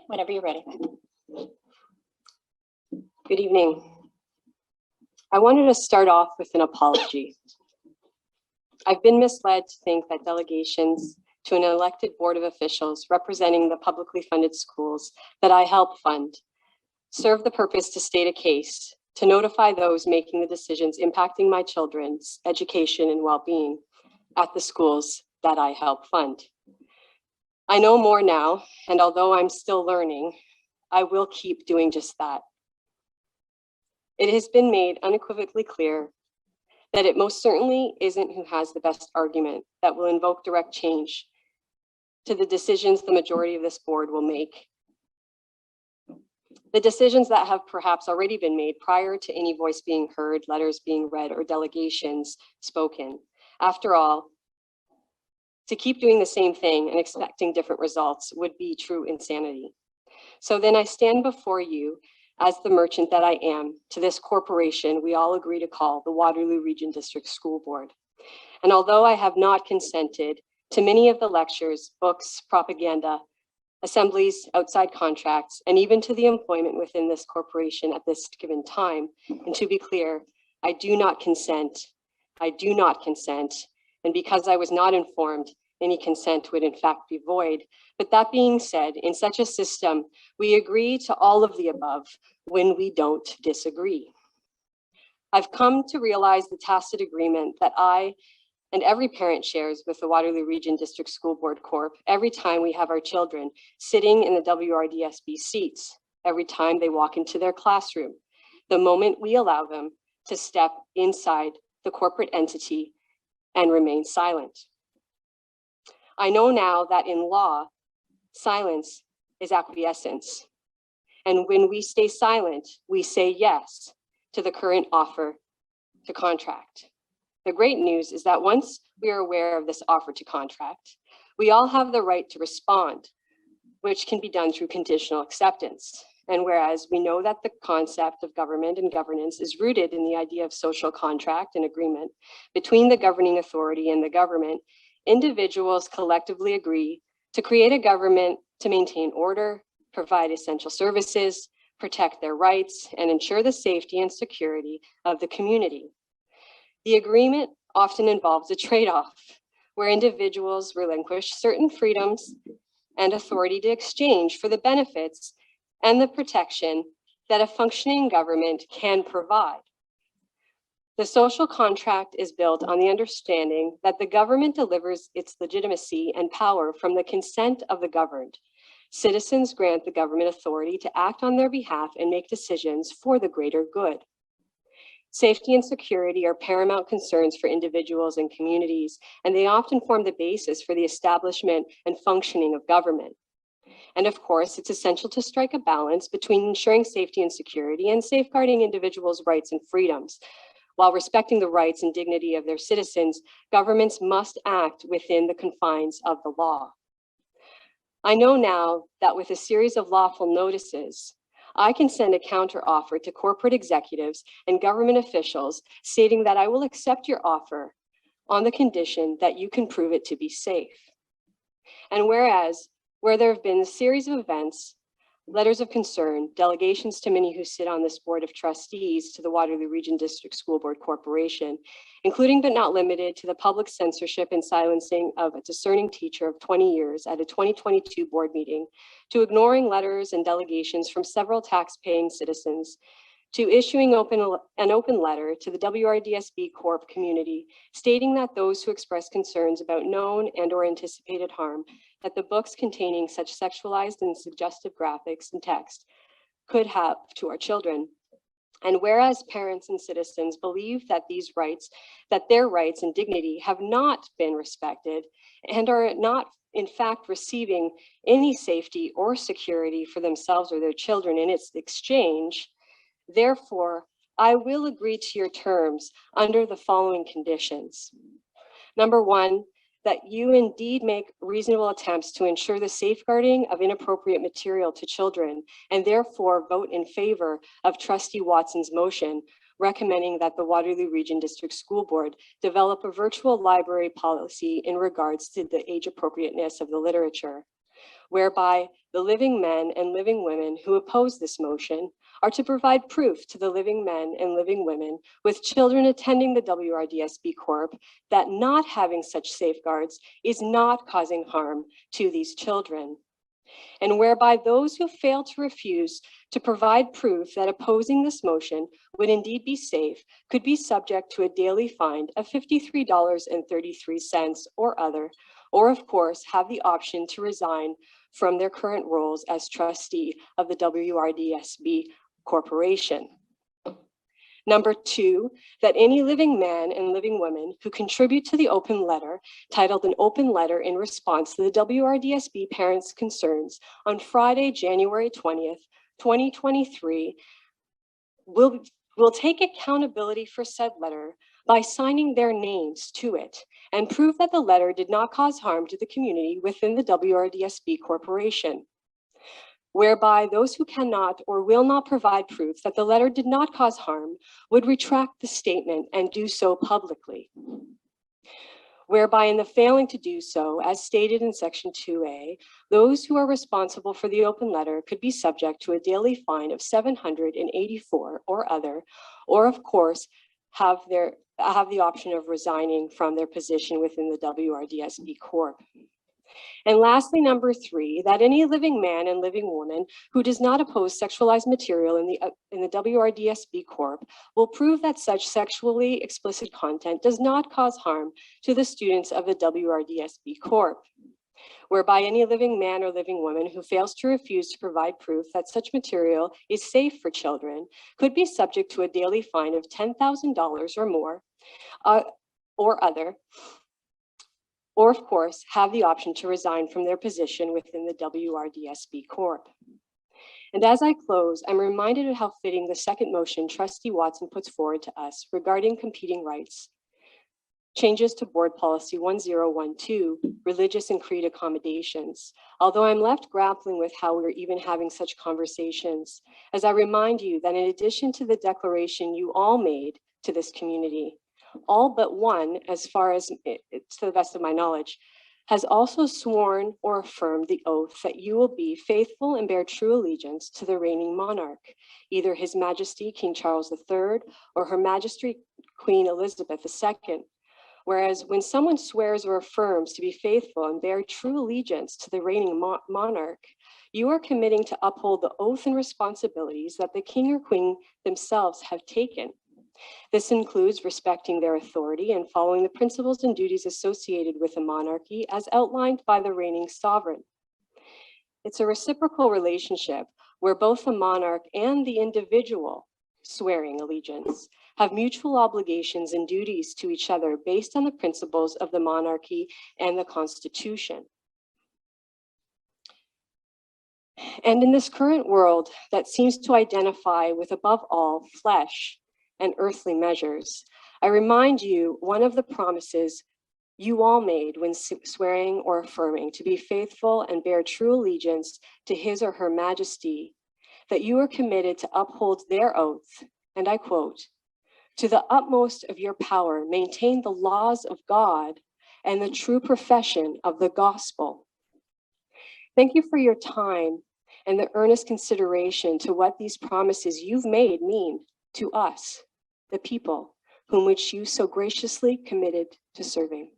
Whenever you're ready. Good evening. I wanted to start off with an apology. I've been misled to think that delegations to an elected board of officials representing the publicly funded schools that I help fund serve the purpose to state a case, to notify those making the decisions impacting my children's education and well-being at the schools that I help fund. I know more now, and although I'm still learning, I will keep doing just that. It has been made unequivocally clear that it most certainly isn't who has the best argument that will invoke direct change to the decisions the majority of this board will make. The decisions that have perhaps already been made prior to any voice being heard, letters being read, or delegations spoken. After all, to keep doing the same thing and expecting different results would be true insanity. So then I stand before you as the merchant that I am to this corporation we all agree to call the Waterloo Region District School Board. And although I have not consented to many of the lectures, books, propaganda, assemblies, outside contracts, and even to the employment within this corporation at this given time, and to be clear, I do not consent. And because I was not informed, any consent would in fact be void. But that being said, in such a system, we agree to all of the above when we don't disagree. I've come to realize the tacit agreement that I and every parent shares with the Waterloo Region District School Board Corp. Every time we have our children sitting in the WRDSB seats, every time they walk into their classroom, the moment we allow them to step inside the corporate entity and remain silent. I know now that in law, silence is acquiescence. And when we stay silent, we say yes to the current offer to contract. The great news is that once we are aware of this offer to contract, we all have the right to respond, which can be done through conditional acceptance. And whereas we know that the concept of government and governance is rooted in the idea of social contract and agreement between the governing authority and the government, individuals collectively agree to create a government to maintain order, provide essential services, protect their rights, and ensure the safety and security of the community. The agreement often involves a trade-off where individuals relinquish certain freedoms and authority to exchange for the benefits and the protection that a functioning government can provide. The social contract is built on the understanding that the government delivers its legitimacy and power from the consent of the governed. Citizens grant the government authority to act on their behalf and make decisions for the greater good. Safety and security are paramount concerns for individuals and communities, and they often form the basis for the establishment and functioning of government. And of course, it's essential to strike a balance between ensuring safety and security and safeguarding individuals' rights and freedoms. While respecting the rights and dignity of their citizens, governments must act within the confines of the law. I know now that with a series of lawful notices, I can send a counteroffer to corporate executives and government officials stating that I will accept your offer on the condition that you can prove it to be safe. And whereas, where there have been a series of events, letters of concern, delegations to many who sit on this board of trustees to the Waterloo Region District School Board Corporation, including but not limited to the public censorship and silencing of a discerning teacher of 20 years at a 2022 board meeting, to ignoring letters and delegations from several tax-paying citizens, to issuing an open letter to the WRDSB Corp community, stating that those who express concerns about known and or anticipated harm that the books containing such sexualized and suggestive graphics and text could have to our children. And whereas parents and citizens believe that their rights and dignity have not been respected and are not in fact receiving any safety or security for themselves or their children in its exchange, therefore, I will agree to your terms under the following conditions. Number one, that you indeed make reasonable attempts to ensure the safeguarding of inappropriate material to children, and therefore vote in favor of Trustee Watson's motion recommending that the Waterloo Region District School Board develop a virtual library policy in regards to the age appropriateness of the literature. whereby the living men and living women who oppose this motion are to provide proof to the living men and living women with children attending the WRDSB Corp that not having such safeguards is not causing harm to these children. And whereby those who fail to refuse to provide proof that opposing this motion would indeed be safe could be subject to a daily fine of $53.33 or other, or of course have the option to resign from their current roles as trustee of the WRDSB Corporation. Number 2, that any living man and living woman who contribute to the open letter, titled an open letter in response to the WRDSB parents' concerns on Friday, January 20th, 2023, will take accountability for said letter by signing their names to it and prove that the letter did not cause harm to the community within the WRDSB Corporation. Whereby those who cannot or will not provide proof that the letter did not cause harm would retract the statement and do so publicly. Whereby in the failing to do so, as stated in Section 2A, those who are responsible for the open letter could be subject to a daily fine of $784 or other, or of course, have the option of resigning from their position within the WRDSB Corp. And lastly, number 3, that any living man and living woman who does not oppose sexualized material in the WRDSB Corp will prove that such sexually explicit content does not cause harm to the students of the WRDSB Corp. Whereby any living man or living woman who fails to refuse to provide proof that such material is safe for children could be subject to a daily fine of $10,000 or more, or other, or of course, have the option to resign from their position within the WRDSB Corp. And as I close, I'm reminded of how fitting the second motion Trustee Watson puts forward to us regarding competing rights. Changes to Board Policy 1012, religious and creed accommodations. Although I'm left grappling with how we're even having such conversations, as I remind you that in addition to the declaration you all made to this community, all but one, as far as to the best of my knowledge, has also sworn or affirmed the oath that you will be faithful and bear true allegiance to the reigning monarch, either His Majesty King Charles III or Her Majesty Queen Elizabeth II. Whereas when someone swears or affirms to be faithful and bear true allegiance to the reigning monarch, you are committing to uphold the oath and responsibilities that the king or queen themselves have taken. This includes respecting their authority and following the principles and duties associated with the monarchy as outlined by the reigning sovereign. It's a reciprocal relationship where both the monarch and the individual swearing allegiance have mutual obligations and duties to each other based on the principles of the monarchy and the Constitution. And in this current world that seems to identify with, above all, flesh and earthly measures, I remind you one of the promises you all made when swearing or affirming to be faithful and bear true allegiance to His or Her Majesty, that you are committed to uphold their oath, and I quote, "To the utmost of your power, maintain the laws of God and the true profession of the gospel." Thank you for your time and the earnest consideration to what these promises you've made mean to us, the people whom which you so graciously committed to serving.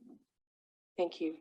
Thank you.